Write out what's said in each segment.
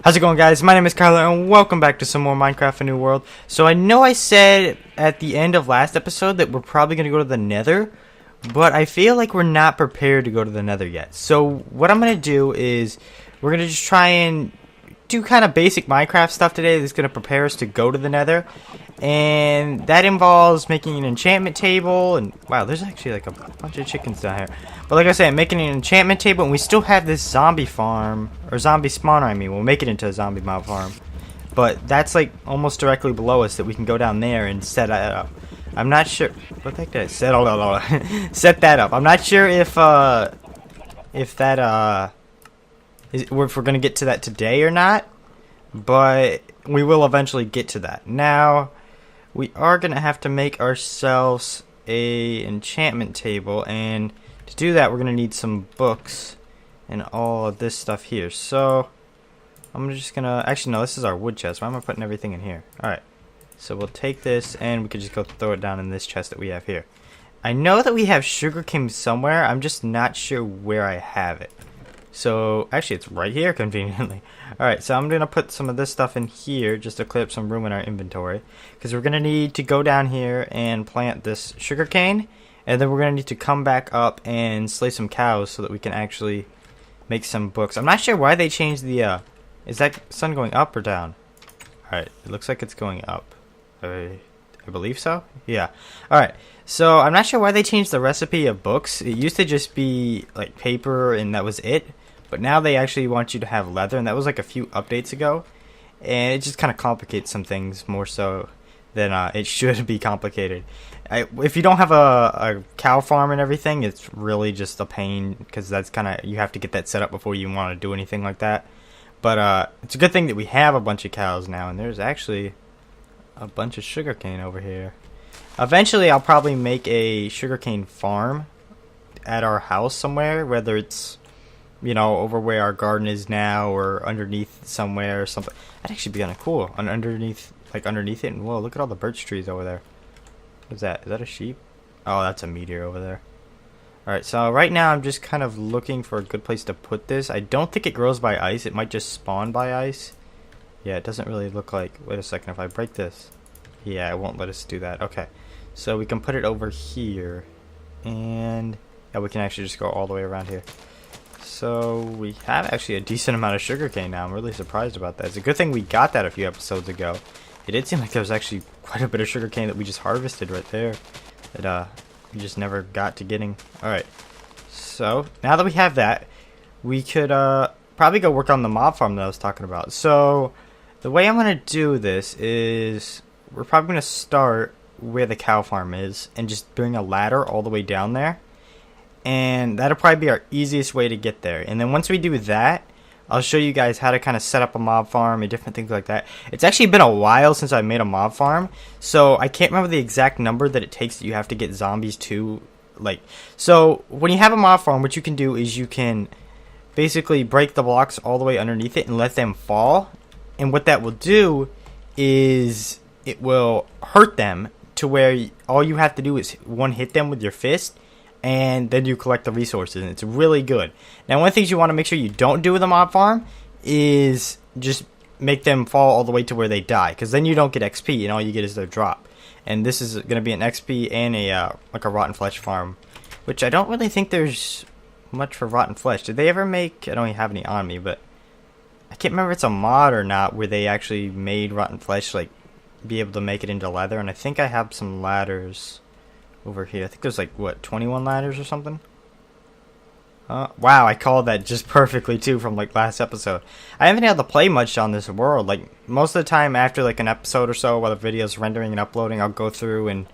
How's it going, guys? My name is Kyler and welcome back to some more Minecraft: A New World. So I know I said at the end of last episode that we're probably going to go to the nether, but I feel like we're not prepared to go to the nether yet. So what I'm going to do is we're going to just try and do kind of basic Minecraft stuff today that's going to prepare us to go to the nether. And that involves making an enchantment table, and wow, there's actually like a bunch of chickens down here. But like I said, making an enchantment table, and we still have this zombie farm, or zombie spawner, I mean. We'll make it into a zombie mob farm. But that's like almost directly below us that we can go down there and set that up. I'm not sure, what the heck did I set? Set that up. I'm not sure if that, if we're gonna get to that today or not, but we will eventually get to that. Now, we are going to have to make ourselves a enchantment table, and to do that we're going to need some books and all of this stuff here. So I'm just going to, actually no, this is our wood chest. Why am I putting everything in here? Alright, so we'll take this and we could just go throw it down in this chest that we have here. I know that we have sugarcane somewhere, I'm just not sure where I have it. So, actually it's right here conveniently. Alright, so I'm going to put some of this stuff in here just to clear up some room in our inventory. Because we're going to need to go down here and plant this sugarcane. And then we're going to need to come back up and slay some cows so that we can actually make some books. I'm not sure why they changed the, is that sun going up or down? Alright, it looks like it's going up. I believe so? Yeah. Alright, so I'm not sure why they changed the recipe of books. It used to just be like paper and that was it. But now they actually want you to have leather, and that was like a few updates ago. And it just kind of complicates some things more so than it should be complicated. If you don't have a cow farm and everything, it's really just a pain, because that's kind of, you have to get that set up before you want to do anything like that. But it's a good thing that we have a bunch of cows now, and there's actually a bunch of sugarcane over here. Eventually, I'll probably make a sugarcane farm at our house somewhere, whether it's, you know, over where our garden is now, or underneath somewhere or something. That'd actually be kind of cool. Underneath it. And whoa, look at all the birch trees over there. What's that? Is that a sheep? Oh, that's a meteor over there. Alright, so right now I'm just kind of looking for a good place to put this. I don't think it grows by ice. It might just spawn by ice. Yeah, it doesn't really look like... Wait a second, if I break this... Yeah, it won't let us do that. Okay, so we can put it over here. And... yeah, we can actually just go all the way around here. So we have actually a decent amount of sugarcane now. I'm really surprised about that. It's a good thing we got that a few episodes ago. It did seem like there was actually quite a bit of sugarcane that we just harvested right there. That we just never got to getting. Alright. So now that we have that, we could probably go work on the mob farm that I was talking about. So the way I'm going to do this is we're probably going to start where the cow farm is and just bring a ladder all the way down there. And that'll probably be our easiest way to get there. And then once we do that, I'll show you guys how to kind of set up a mob farm and different things like that. It's actually been a while since I made a mob farm, so I can't remember the exact number that it takes that you have to get zombies to, like. So when you have a mob farm, what you can do is you can basically break the blocks all the way underneath it and let them fall. And what that will do is it will hurt them to where all you have to do is one hit them with your fist, and then you collect the resources, and it's really good. Now, one of the things you want to make sure you don't do with a mob farm is just make them fall all the way to where they die, because then you don't get XP, and all you get is their drop. And this is going to be an XP and a like a rotten flesh farm, which I don't really think there's much for rotten flesh. Did they ever make? I don't even have any on me, but I can't remember if it's a mod or not where they actually made rotten flesh like be able to make it into leather. And I think I have some ladders over here. I think there's like, what, 21 ladders or something? Wow, I called that just perfectly too from like last episode. I haven't had to play much on this world. Like, most of the time after like an episode or so while the video's rendering and uploading, I'll go through and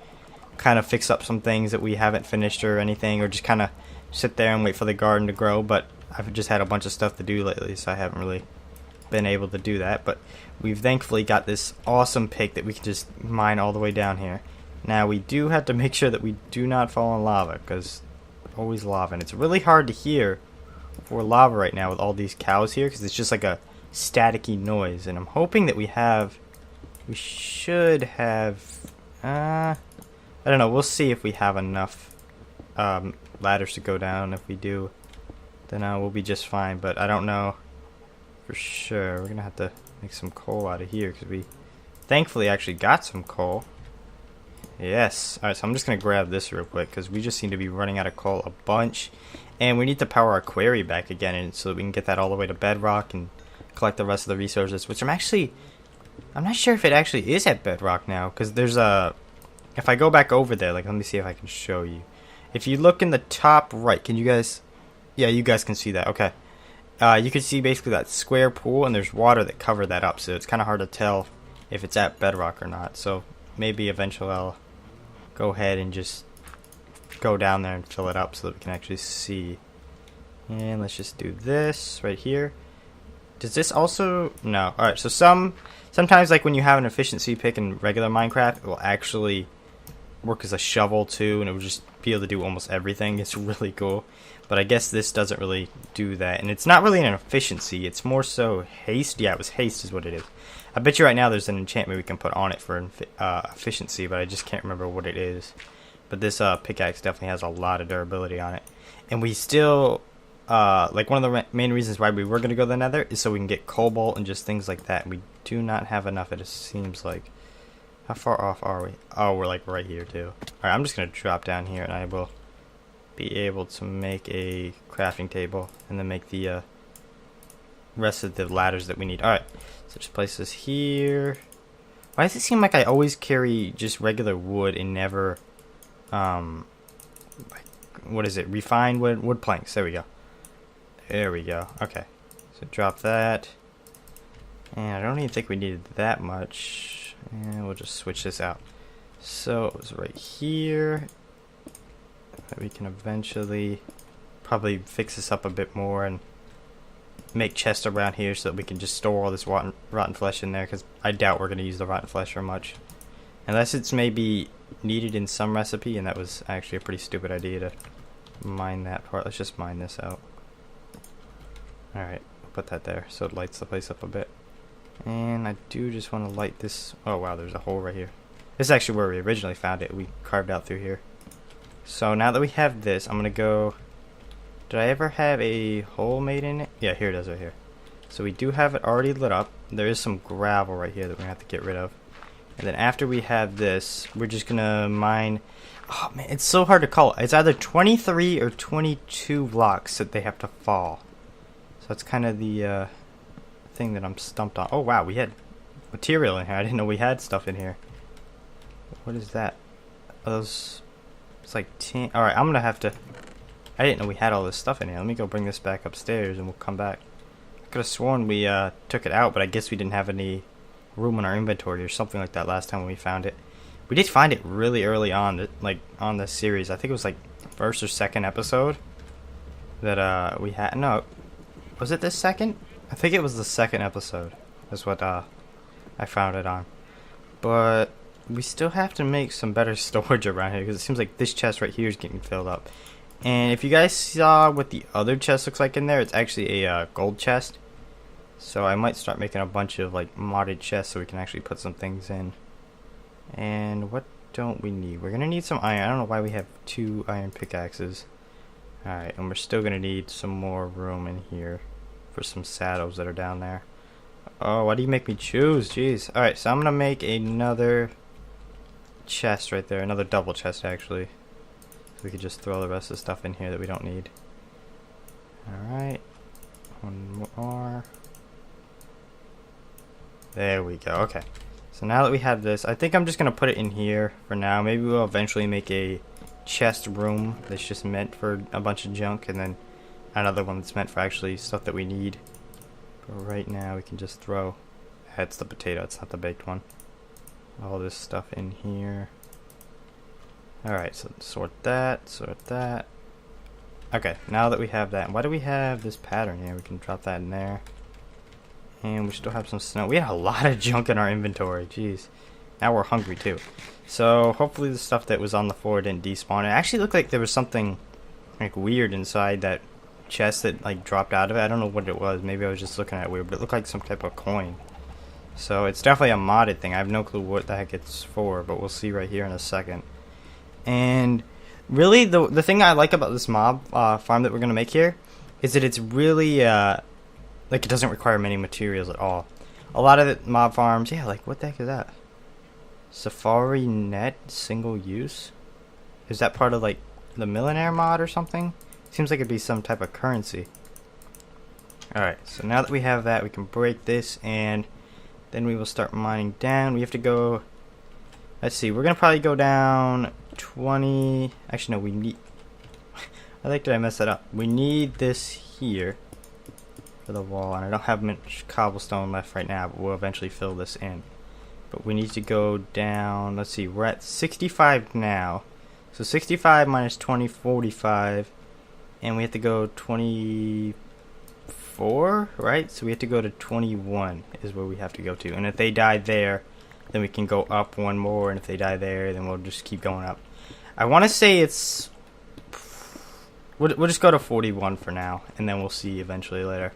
kind of fix up some things that we haven't finished or anything, or just kind of sit there and wait for the garden to grow. But I've just had a bunch of stuff to do lately, so I haven't really been able to do that. But we've thankfully got this awesome pick that we can just mine all the way down here. Now, we do have to make sure that we do not fall in lava, because always lava. And it's really hard to hear for lava right now with all these cows here, because it's just like a staticky noise. And I'm hoping that we should have, I don't know, we'll see if we have enough ladders to go down. If we do, then we'll be just fine. But I don't know for sure. We're gonna have to make some coal out of here because we thankfully actually got some coal. Yes. Alright, so I'm just gonna grab this real quick because we just seem to be running out of coal a bunch. And we need to power our quarry back again and so that we can get that all the way to bedrock and collect the rest of the resources, which I'm not sure if it actually is at bedrock now, because there's a, if I go back over there, like, let me see if I can show you. If you look in the top right, can you guys, yeah, you guys can see that, okay. You can see basically that square pool, and there's water that covered that up, so it's kind of hard to tell if it's at bedrock or not. So maybe eventually I'll go ahead and just go down there and fill it up so that we can actually see. And let's just do this right here. Does this also, no. Alright, so sometimes like when you have an efficiency pick in regular Minecraft, it will actually work as a shovel too, and it will just be able to do almost everything. It's really cool. But I guess this doesn't really do that. And it's not really an efficiency, it's more so haste. Yeah, it was haste is what it is. I bet you right now there's an enchantment we can put on it for efficiency, but I just can't remember what it is. But this pickaxe definitely has a lot of durability on it. And we still, like one of the main reasons why we were going to go to the nether is so we can get cobalt and just things like that. We do not have enough, it seems like. How far off are we? Oh, we're like right here too. Alright, I'm just going to drop down here and I will be able to make a crafting table and then make the rest of the ladders that we need. Alright, so just place this here. Why does it seem like I always carry just regular wood and never like, what is it, refined wood planks? There we go. Okay, so drop that, and I don't even think we needed that much, and we'll just switch this out. So it was right here that we can eventually probably fix this up a bit more and make chests around here so that we can just store all this rotten flesh in there, because I doubt we're going to use the rotten flesh for much. Unless it's maybe needed in some recipe, and that was actually a pretty stupid idea to mine that part. Let's just mine this out. Alright, I'll put that there so it lights the place up a bit. And I do just want to light this. Oh wow, there's a hole right here. This is actually where we originally found it. We carved out through here. So now that we have this, I'm going to go... Did I ever have a hole made in it? Yeah, here it is right here. So we do have it already lit up. There is some gravel right here that we're going to have to get rid of. And then after we have this, we're just going to mine... Oh man, it's so hard to call it. It's either 23 or 22 blocks that they have to fall. So that's kind of the thing that I'm stumped on. Oh wow, we had material in here. I didn't know we had stuff in here. What is that? Are those... It's like tin... Alright, I'm going to have to... I didn't know we had all this stuff in here. Let me go bring this back upstairs and we'll come back. I could have sworn we took it out, but I guess we didn't have any room in our inventory or something like that last time when we found it. We did find it really early on, like on the series. I think it was like first or second episode that we had. No, was it the second? I think it was the second episode. That's what I found it on. But we still have to make some better storage around here because it seems like this chest right here is getting filled up. And if you guys saw what the other chest looks like in there, it's actually a gold chest. So I might start making a bunch of like modded chests so we can actually put some things in. And what don't we need? We're gonna need some iron. I don't know why we have 2 iron pickaxes. Alright, and we're still gonna need some more room in here for some saddles that are down there. Oh, why do you make me choose? Jeez. Alright, so I'm gonna make another chest right there. Another double chest actually. So we could just throw the rest of the stuff in here that we don't need. Alright. One more. There we go. Okay. So now that we have this, I think I'm just going to put it in here for now. Maybe we'll eventually make a chest room that's just meant for a bunch of junk. And then another one that's meant for actually stuff that we need. But right now we can just throw... That's the potato. It's not the baked one. All this stuff in here. Alright, so sort that, sort that. Okay, now that we have that, why do we have this pattern here? We can drop that in there. And we still have some snow. We had a lot of junk in our inventory, jeez. Now we're hungry too. So hopefully the stuff that was on the floor didn't despawn. It actually looked like there was something like weird inside that chest that like dropped out of it. I don't know what it was. Maybe I was just looking at it weird, but it looked like some type of coin. So it's definitely a modded thing. I have no clue what the heck it's for, but we'll see right here in a second. And really, the thing I like about this mob farm that we're going to make here is that it's really like it doesn't require many materials at all. A lot of the mob farms, yeah, like what the heck is that? Safari net single use? Is that part of like the millionaire mod or something? Seems like it'd be some type of currency. Alright, so now that we have that, we can break this and then we will start mining down. We have to go, let's see, we're gonna probably go down 20, actually no, we need, I think did I mess that up? We need this here for the wall, and I don't have much cobblestone left right now, but we'll eventually fill this in. But we need to go down, let's see, we're at 65 now. So 65 minus 20, 45, and we have to go 24, right? So we have to go to 21 is where we have to go to. And if they die there, then we can go up one more, and if they die there, then we'll just keep going up. I want to say it's, we'll just go to 41 for now, and then we'll see eventually later.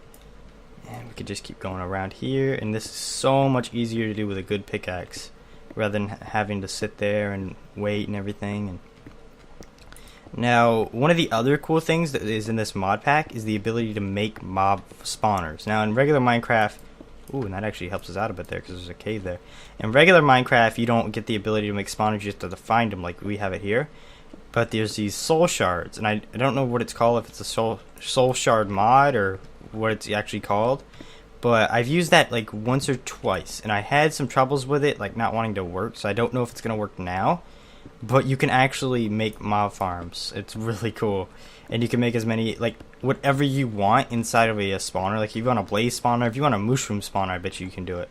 And we could just keep going around here, and this is so much easier to do with a good pickaxe, rather than having to sit there and wait and everything. And now, one of the other cool things that is in this mod pack is the ability to make mob spawners. Now, in regular Minecraft, ooh, and that actually helps us out a bit there because there's a cave there. In regular Minecraft, you don't get the ability to make spawners, you have to find them like we have it here. But there's these soul shards, and I don't know what it's called, if it's a soul shard mod or what it's actually called. But I've used that like once or twice, and I had some troubles with it, like not wanting to work, so I don't know if it's going to work now. But you can actually make mob farms. It's really cool. And you can make as many, like, whatever you want inside of a spawner. Like, if you want a blaze spawner, if you want a mushroom spawner, I bet you can do it.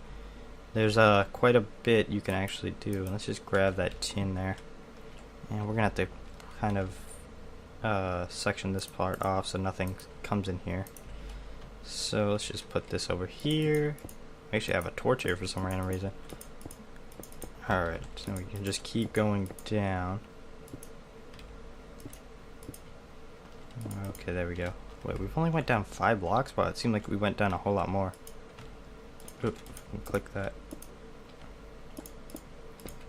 There's quite a bit you can actually do. Let's just grab that tin there. And we're going to have to kind of section this part off so nothing comes in here. So let's just put this over here. I actually have a torch here for some random reason. Alright, so we can just keep going down. Okay, there we go. Wait, we've only went down 5 blocks, but it seemed like we went down a whole lot more. Oop, click that.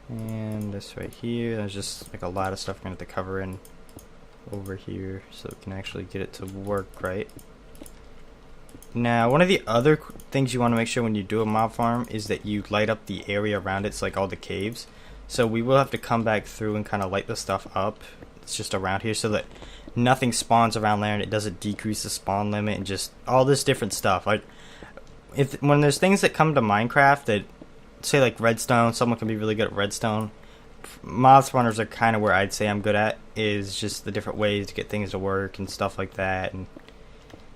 And this right here, there's just like a lot of stuff we're going to have to cover in over here so we can actually get it to work right. Now, one of the other things you want to make sure when you do a mob farm is that you light up the area around it, it's like all the caves. So we will have to come back through and kind of light the stuff up. It's just around here so that nothing spawns around there and it doesn't decrease the spawn limit and just all this different stuff. Like, when there's things that come to Minecraft that, say like redstone, someone can be really good at redstone. Mob spawners are kind of where I'd say I'm good at, is just the different ways to get things to work and stuff like that. And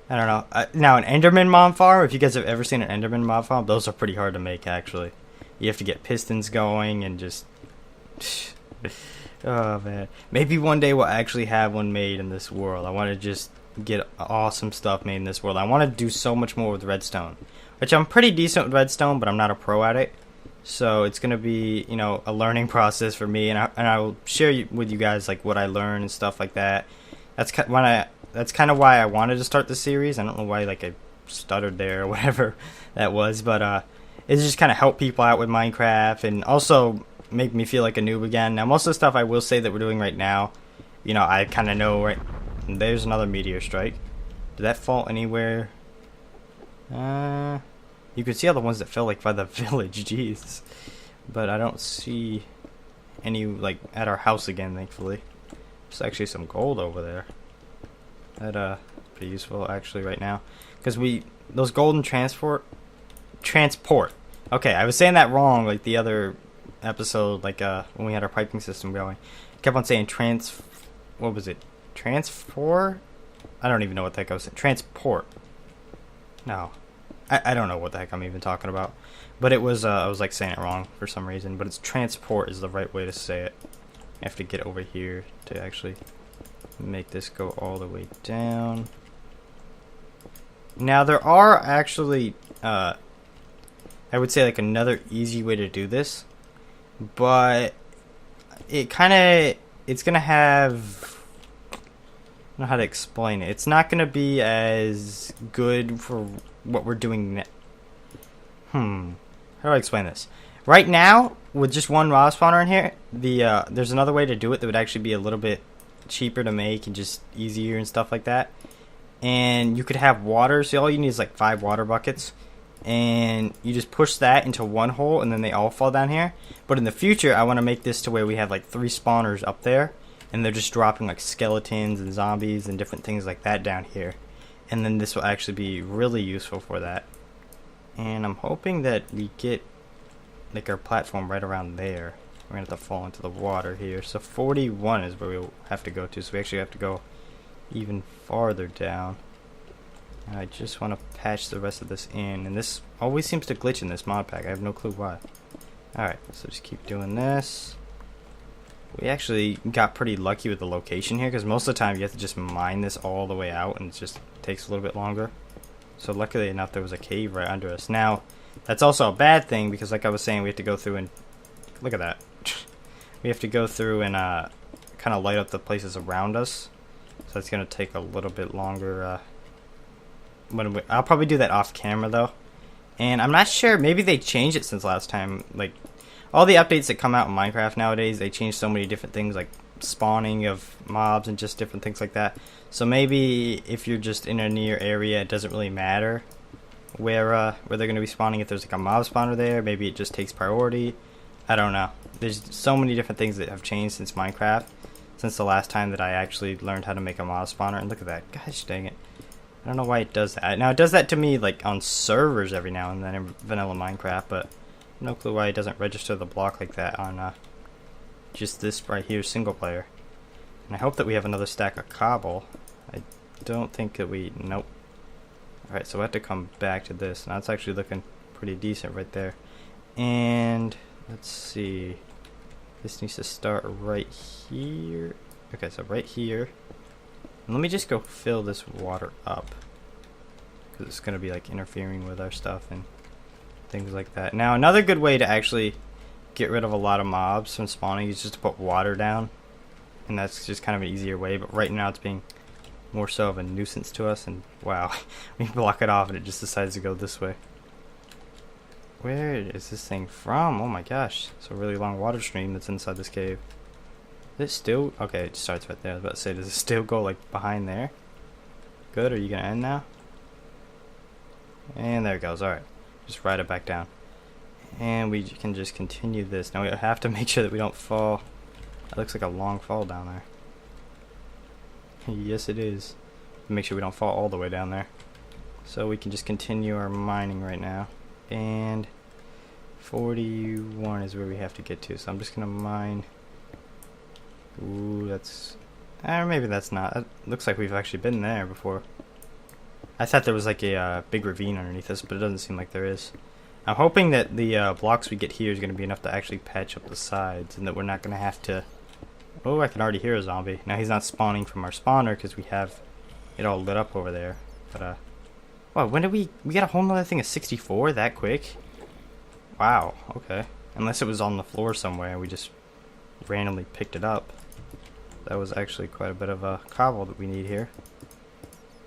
I don't know. Now, an Enderman mob farm, if you guys have ever seen an Enderman mob farm, those are pretty hard to make, actually. You have to get pistons going and just... oh, man. Maybe one day we'll actually have one made in this world. I want to just get awesome stuff made in this world. I want to do so much more with redstone, which I'm pretty decent with redstone, but I'm not a pro at it. So it's going to be, you know, a learning process for me, and I will share with you guys, like, what I learn and stuff like that. That's kind of why I wanted to start the series. I don't know why, like, I stuttered there or whatever that was, but it's just kind of help people out with Minecraft and also make me feel like a noob again. Now, most of the stuff I will say that we're doing right now, you know, I kind of know, right? And there's another meteor strike. Did that fall anywhere? You can see all the ones that fell, like, by the village, jeez. But I don't see any, like, at our house again, thankfully. There's actually some gold over there. That pretty useful actually right now, because those golden transport. Okay, I was saying that wrong like the other episode, like when we had our piping system going. I kept on saying what was it? Transfor? I don't even know what the heck I was saying. Transport. No, I don't know what the heck I'm even talking about. But it was I was like saying it wrong for some reason. But it's transport is the right way to say it. I have to get over here to actually make this go all the way down. Now there are actually I would say like another easy way to do this, but it's gonna have, I don't know how to explain it. It's not gonna be as good for what we're doing how do I explain this? Right now, with just one mob spawner in here, there's another way to do it that would actually be a little bit cheaper to make and just easier and stuff like that. and you could have water. So all you need is like 5 water buckets, and you just push that into one hole, and then they all fall down here. But in the future, I want to make this to where we have like 3 spawners up there, and they're just dropping like skeletons and zombies and different things like that down here. And then this will actually be really useful for that. And I'm hoping that we get like our platform right around there. We're gonna have to fall into the water here. So 41 is where we'll have to go to. So we actually have to go even farther down. And I just want to patch the rest of this in. And this always seems to glitch in this mod pack. I have no clue why. Alright, so just keep doing this. We actually got pretty lucky with the location here, because most of the time you have to just mine this all the way out, and it just takes a little bit longer. So luckily enough, there was a cave right under us. Now, that's also a bad thing, because like I was saying, we have to go through and... Look at that. We have to go through and kind of light up the places around us. So it's going to take a little bit longer. I'll probably do that off camera, though. And I'm not sure, maybe they changed it since last time. Like, all the updates that come out in Minecraft nowadays, they change so many different things, like spawning of mobs and just different things like that. So maybe if you're just in a near area, it doesn't really matter where they're going to be spawning. If there's like a mob spawner there, maybe it just takes priority. I don't know. There's so many different things that have changed since Minecraft, since the last time that I actually learned how to make a mob spawner. And look at that. Gosh dang it. I don't know why it does that. Now, it does that to me like on servers every now and then in vanilla Minecraft, but no clue why it doesn't register the block like that on just this right here, single player. And I hope that we have another stack of cobble. I don't think that we... Nope. Alright, so we have to come back to this. Now it's actually looking pretty decent right there. And... let's see. This needs to start right here. Okay, so right here. And let me just go fill this water up, because it's going to be like interfering with our stuff and things like that. Now, another good way to actually get rid of a lot of mobs from spawning is just to put water down. And that's just kind of an easier way. But right now it's being more so of a nuisance to us. And wow, we block it off and it just decides to go this way. Where is this thing from? Oh my gosh. It's a really long water stream that's inside this cave. Is it still... okay, it starts right there. I was about to say, does it still go like behind there? Good, are you going to end now? And there it goes, alright. Just ride it back down. And we can just continue this. Now we have to make sure that we don't fall. It looks like a long fall down there. Yes it is. Make sure we don't fall all the way down there. So we can just continue our mining right now. And 41 is where we have to get to. So I'm just going to mine. Ooh, that's... maybe that's not. It looks like we've actually been there before. I thought there was like a big ravine underneath us, but it doesn't seem like there is. I'm hoping that the blocks we get here is going to be enough to actually patch up the sides, and that we're not going to have to... Oh, I can already hear a zombie. Now he's not spawning from our spawner because we have it all lit up over there. But, wow, when did we got a whole nother thing of 64 that quick? Wow, okay. Unless it was on the floor somewhere, we just randomly picked it up. That was actually quite a bit of a cobble that we need here.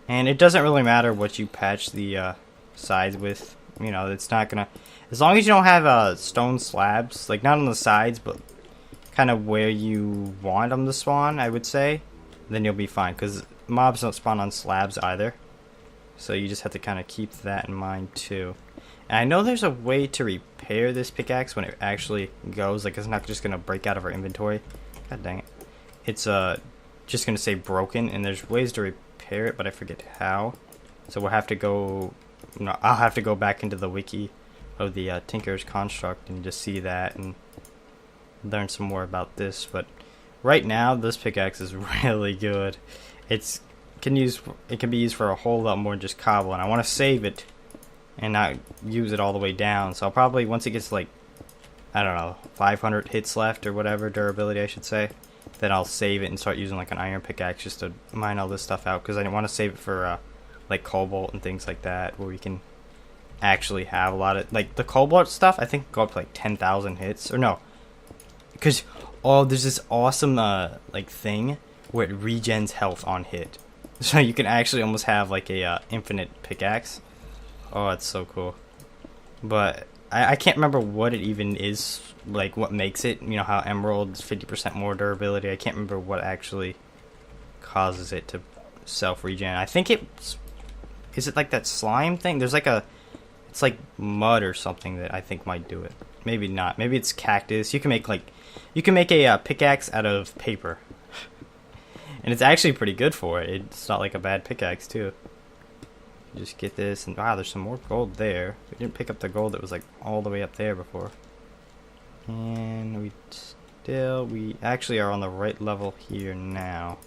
And it doesn't really matter what you patch the sides with. You know, it's not gonna... as long as you don't have stone slabs, like not on the sides, but kind of where you want them to spawn, I would say, then you'll be fine. Because mobs don't spawn on slabs either. So you just have to kind of keep that in mind too. And I know there's a way to repair this pickaxe when it actually goes. Like, it's not just going to break out of our inventory. God dang it. It's just going to say broken, and there's ways to repair it, but I forget how. So we'll have to go... no, I'll have to go back into the wiki of the Tinker's Construct and just see that and learn some more about this. But right now, this pickaxe is really good. It can be used for a whole lot more than just cobble, and I want to save it and not use it all the way down. So I'll probably, once it gets like, I don't know, 500 hits left or whatever, durability I should say, then I'll save it and start using like an iron pickaxe just to mine all this stuff out, because I didn't want to save it for like cobalt and things like that, where we can actually have a lot of, like the cobalt stuff I think go up to like 10,000 hits, or no, because there's this awesome like thing where it regens health on hit, so you can actually almost have like a infinite pickaxe. Oh, it's so cool. But I can't remember what it even is, like what makes it. You know how emerald's 50% more durability. I can't remember what actually causes it to self-regen. I think is it like that slime thing? There's like it's like mud or something that I think might do it. Maybe not. Maybe it's cactus. You can make a pickaxe out of paper. And it's actually pretty good for it. It's not like a bad pickaxe too. Just get this, and wow, there's some more gold there. We didn't pick up the gold that was like all the way up there before. And we actually are on the right level here now.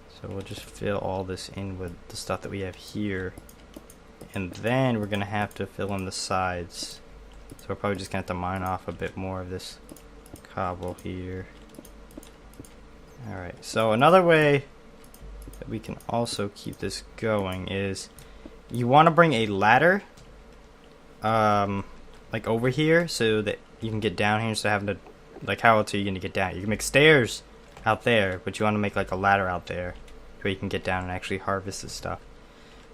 So we'll just fill all this in with the stuff that we have here. And then we're going to have to fill in the sides. So we're probably just going to have to mine off a bit more of this cobble here. Alright, so another way that we can also keep this going is you want to bring a ladder like over here so that you can get down here instead of having to, like, how else are you going to get down? You can make stairs out there, but you want to make like a ladder out there where you can get down and actually harvest this stuff.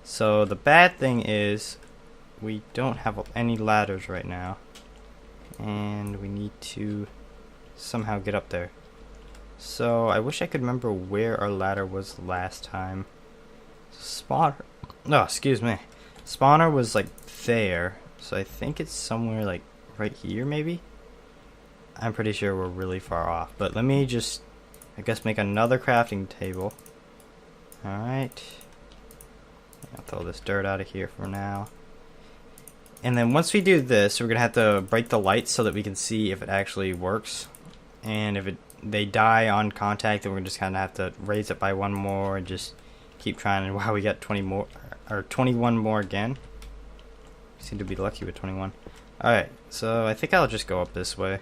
So the bad thing is we don't have any ladders right now, and we need to somehow get up there. So I wish I could remember where our ladder was last time. Spawner, no, excuse me. Spawner was like there, so I think it's somewhere like right here maybe. I'm pretty sure we're really far off, but let me just, I guess, make another crafting table. Alright. I'll throw this dirt out of here for now. And then once we do this, we're going to have to break the lights so that we can see if it actually works. And if they die on contact, then we're just kind of have to raise it by one more and just keep trying. And wow, we got 20 more, or 21 more again. We seem to be lucky with 21. Alright, so I think I'll just go up this way.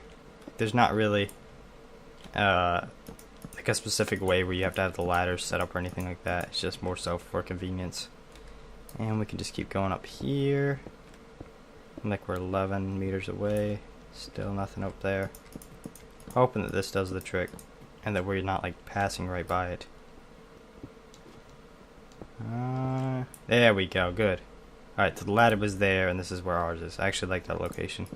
There's not really like a specific way where you have to have the ladders set up or anything like that. It's just more so for convenience. And we can just keep going up here. Like we're 11 meters away. Still nothing up there. Hoping that this does the trick and that we're not like passing right by it. There we go, good. Alright, so the ladder was there and this is where ours is. I actually like that location.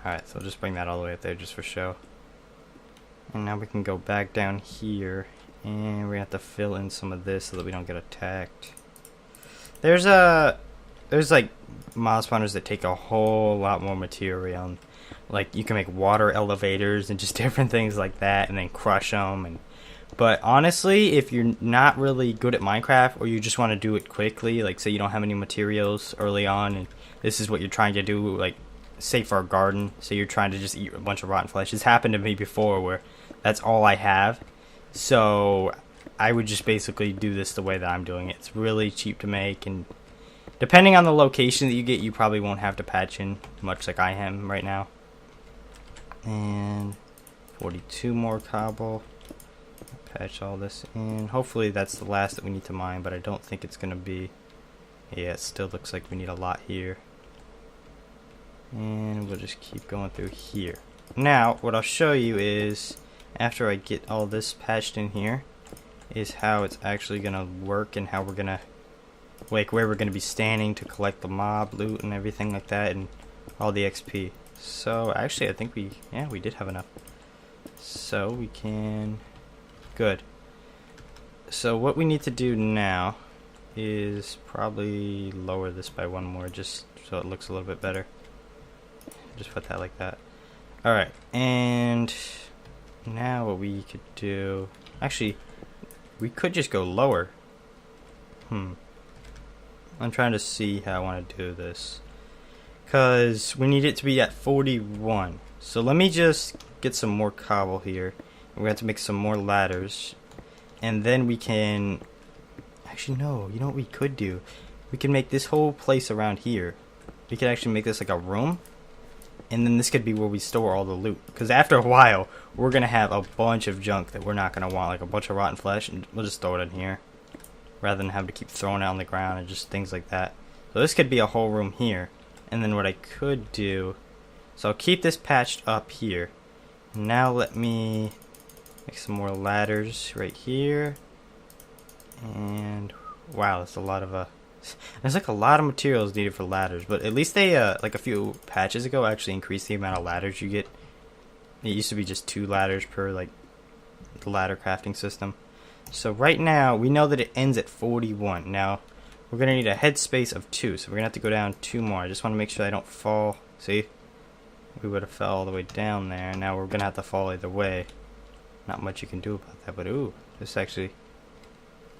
Alright, so I'll just bring that all the way up there just for show. And now we can go back down here and we're gonna have to fill in some of this so that we don't get attacked. There's like mob spawners that take a whole lot more material. Like you can make water elevators and just different things like that and then crush them. But honestly, if you're not really good at Minecraft or you just want to do it quickly, like say you don't have any materials early on and this is what you're trying to do, like say for a garden, so you're trying to just eat a bunch of rotten flesh. It's happened to me before where that's all I have. So I would just basically do this the way that I'm doing it. It's really cheap to make, and depending on the location that you get, you probably won't have to patch in much like I am right now. And 42 more cobble. Patch all this in. Hopefully that's the last that we need to mine, but I don't think it's gonna be. Yeah, it still looks like we need a lot here. And we'll just keep going through here. Now, what I'll show you is, after I get all this patched in here, is how it's actually gonna work and how we're gonna, like where we're gonna be standing to collect the mob loot and everything like that and all the XP. So actually I think we did have enough. So we can, good. So what we need to do now is probably lower this by one more just so it looks a little bit better. Just put that like that. Alright, and now what we could do, actually we could just go lower. I'm trying to see how I want to do this, because we need it to be at 41. So let me just get some more cobble here. We're going to have to make some more ladders, and then we can, actually no, you know what we could do? We can make this whole place around here. We could actually make this like a room, and then this could be where we store all the loot. Because after a while, we're going to have a bunch of junk that we're not going to want, like a bunch of rotten flesh, and we'll just throw it in here, rather than have to keep throwing it on the ground and just things like that. So this could be a whole room here. And then what I could do, so I'll keep this patched up here. Now let me make some more ladders right here. And wow, that's a lot of there's like a lot of materials needed for ladders, but at least they like a few patches ago actually increased the amount of ladders you get. It used to be just 2 ladders per like the ladder crafting system. So right now, we know that it ends at 41. Now, we're going to need a headspace of 2, so we're going to have to go down 2 more. I just want to make sure I don't fall. See? We would have fell all the way down there. Now we're going to have to fall either way. Not much you can do about that, but ooh, this is actually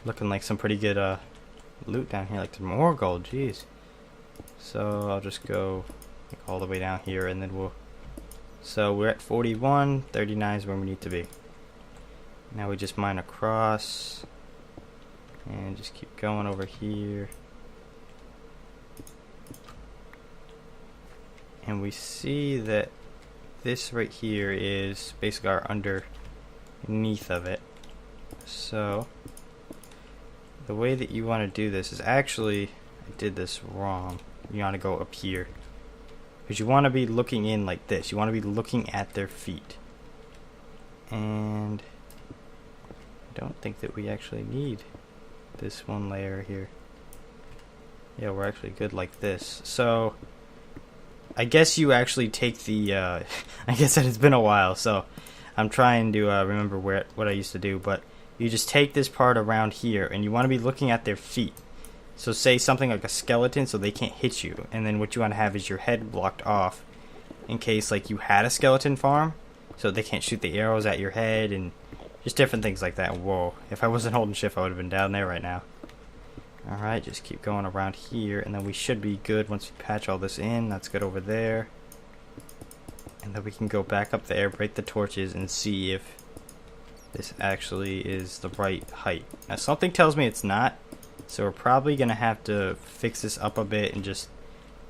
looking like some pretty good loot down here. Like there's more gold, jeez. So I'll just go like, all the way down here, and then we'll... So we're at 41, 39 is where we need to be. Now we just mine across and just keep going over here. And we see that this right here is basically our underneath of it. So the way that you want to do this is actually, I did this wrong. You want to go up here. Because you want to be looking in like this. You want to be looking at their feet. And I don't think that we actually need this one layer here. Yeah, we're actually good like this. So I guess you actually take the I guess that it's been a while, so I'm trying to remember what I used to do, but you just take this part around here and you want to be looking at their feet. So say something like a skeleton so they can't hit you, and then what you want to have is your head blocked off in case like you had a skeleton farm so they can't shoot the arrows at your head and just different things like that. Whoa, if I wasn't holding shift I would have been down there right now. Alright, just keep going around here, and then we should be good once we patch all this in. That's good over there. And then we can go back up there, break the torches, and see if this actually is the right height. Now something tells me it's not, so we're probably going to have to fix this up a bit and just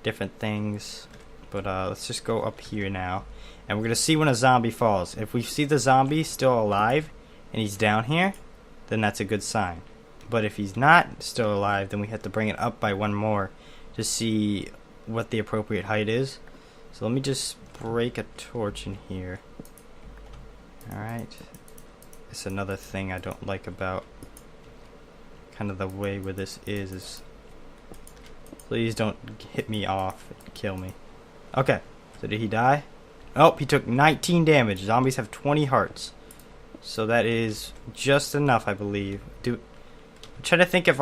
different things. But let's just go up here now. And we're going to see when a zombie falls. If we see the zombie still alive and he's down here, then that's a good sign. But if he's not still alive, then we have to bring it up by 1 more to see what the appropriate height is. So let me just break a torch in here. Alright. It's another thing I don't like about kind of the way where this is please don't hit me off and kill me. Okay, so did he die? Oh, he took 19 damage. Zombies have 20 hearts. So that is just enough, I believe. I'm trying to think if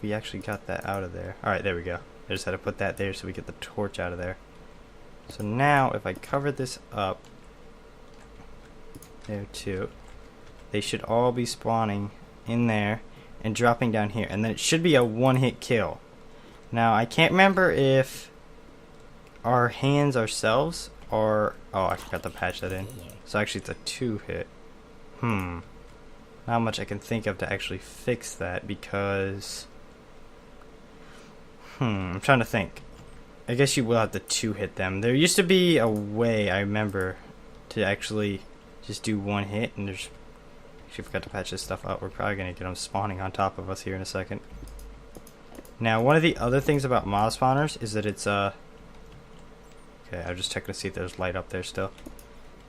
we actually got that out of there. Alright, there we go. I just had to put that there so we get the torch out of there. So now, if I cover this up, there too, they should all be spawning in there and dropping down here. And then it should be a 1-hit kill. Now, I can't remember if our hands ourselves are... Oh, I forgot to patch that in. So actually it's a 2-hit. Not much I can think of to actually fix that because... I'm trying to think. I guess you will have to 2-hit them. There used to be a way, I remember, to actually just do 1 hit, and there's... Actually forgot to patch this stuff up. We're probably going to get them spawning on top of us here in a second. Now, one of the other things about mob spawners is that it's, Okay, I'm just checking to see if there's light up there still.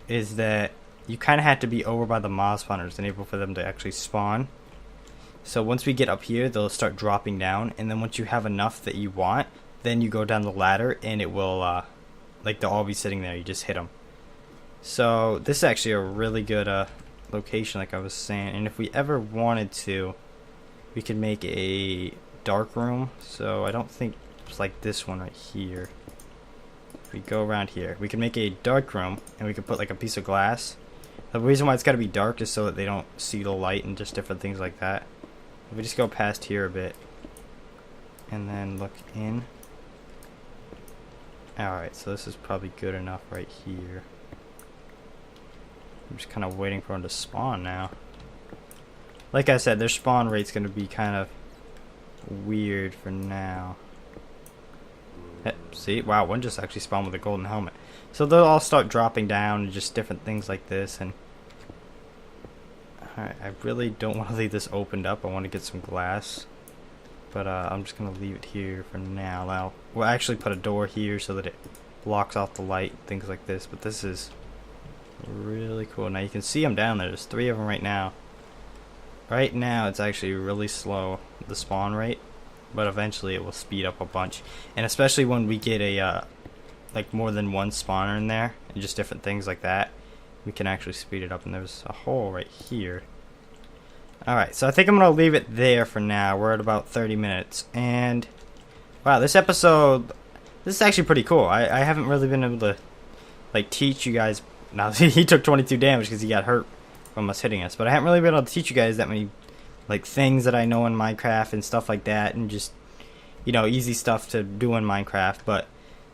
Is that you kind of have to be over by the mob spawners and able for them to actually spawn. So once we get up here, they'll start dropping down, and then once you have enough that you want, then you go down the ladder, and it will, like, they'll all be sitting there. You just hit them. So this is actually a really good location, like I was saying. And if we ever wanted to, we could make a dark room. So I don't think it's like this one right here. If we go around here, we can make a dark room, and we could put like a piece of glass. The reason why it's got to be dark is so that they don't see the light and just different things like that. If we just go past here a bit and then look in. Alright, so this is probably good enough right here. I'm just kind of waiting for them to spawn now. Like I said, their spawn rate's going to be kind of weird for now. See? Wow, one just actually spawned with a golden helmet. So they'll all start dropping down and just different things like this. And alright, I really don't want to leave this opened up. I want to get some glass. But I'm just going to leave it here for now. Now, we'll actually put a door here so that it blocks off the light, things like this. But this is really cool. Now you can see them down there. There's 3 of them right now. Right now it's actually really slow, the spawn rate. But eventually it will speed up a bunch. And especially when we get a like more than one spawner in there and just different things like that, we can actually speed it up. And there's a hole right here. Alright, so I think I'm going to leave it there for now. We're at about 30 minutes. And, wow, this episode, this is actually pretty cool. I haven't really been able to, like, teach you guys. Now, he took 22 damage because he got hurt from us hitting us. But I haven't really been able to teach you guys that many, like, things that I know in Minecraft and stuff like that. And just, you know, easy stuff to do in Minecraft. But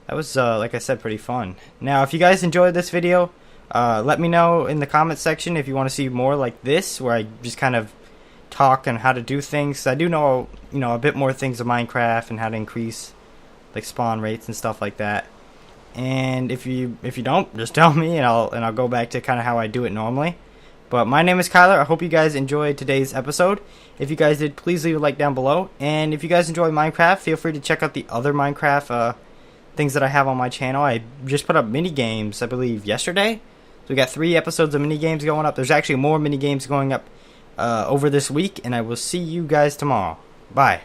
that was, like I said, pretty fun. Now, if you guys enjoyed this video, let me know in the comment section if you want to see more like this, where I just kind of talk on how to do things. I do know, you know, a bit more things of Minecraft and how to increase, like, spawn rates and stuff like that. And if you don't, just tell me, and I'll go back to kind of how I do it normally. But my name is Kyler. I hope you guys enjoyed today's episode. If you guys did, please leave a like down below. And if you guys enjoy Minecraft, feel free to check out the other Minecraft things that I have on my channel. I just put up mini games, I believe, yesterday. So we got 3 episodes of mini games going up. There's actually more mini games going up over this week, and I will see you guys tomorrow. Bye.